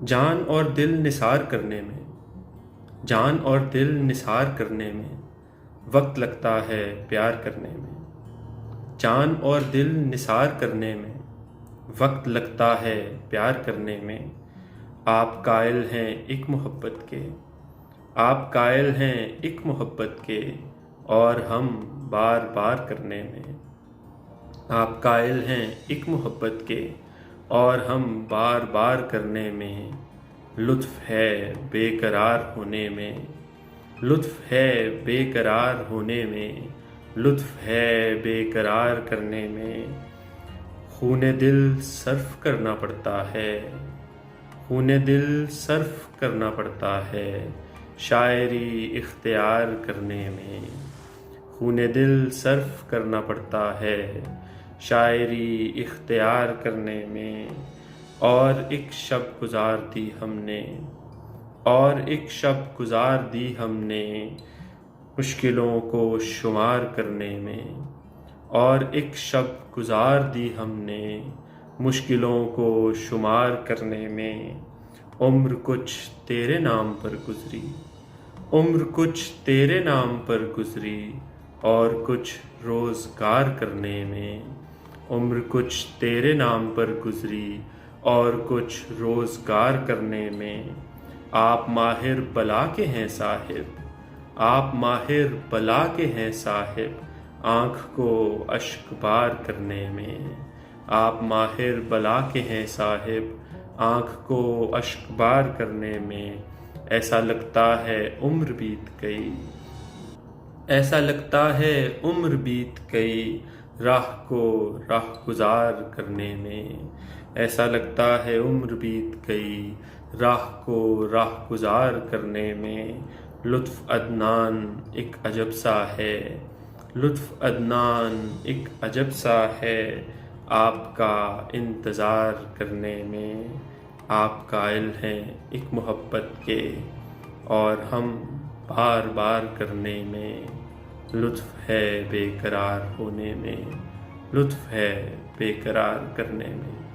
جان اور دل نثار کرنے میں، جان اور دل نثار کرنے میں وقت لگتا ہے پیار کرنے میں، جان اور دل نثار کرنے میں وقت لگتا ہے پیار کرنے میں۔ آپ قائل ہیں ایک محبت کے، آپ قائل ہیں ایک محبت کے، اور ہم بار بار کرنے میں۔ آپ قائل ہیں ایک محبت کے اور ہم بار بار کرنے میں۔ لطف ہے بے قرار ہونے میں، لطف ہے بے قرار ہونے میں، لطف ہے بے قرار کرنے میں۔ خون دل صرف کرنا پڑتا ہے، خون دل صرف کرنا پڑتا ہے شاعری اختیار کرنے میں۔ خون دل صرف کرنا پڑتا ہے شاعری اختیار کرنے میں۔ اور ایک شب گزار دی ہم نے، اور ایک شب گزار دی ہم نے مشکلوں کو شمار کرنے میں، اور ایک شب گزار دی ہم نے مشکلوں کو شمار کرنے میں۔ عمر کچھ تیرے نام پر گزری، عمر کچھ تیرے نام پر گزری، اور کچھ روزگار کرنے میں۔ عمر کچھ تیرے نام پر گزری اور کچھ روزگار کرنے میں۔ آپ ماہر بلا کے ہیں صاحب، آپ ماہر بلا کے ہیں صاحب آنکھ کو اشک بار کرنے میں۔ آپ ماہر بلا کے ہیں صاحب آنکھ کو اشک بار کرنے میں۔ ایسا لگتا ہے عمر بیت گئی، ایسا لگتا ہے عمر بیت گئی راہ کو راہ گزار کرنے میں۔ ایسا لگتا ہے عمر بیت گئی راہ کو راہ گزار کرنے میں۔ لطف عدنان ایک عجب سا ہے، لطف عدنان ایک عجب سا ہے آپ کا انتظار کرنے میں۔ آپ قائل ہیں ایک محبت کے اور ہم بار بار کرنے میں۔ لطف ہے بے قرار ہونے میں، لطف ہے بے قرار کرنے میں۔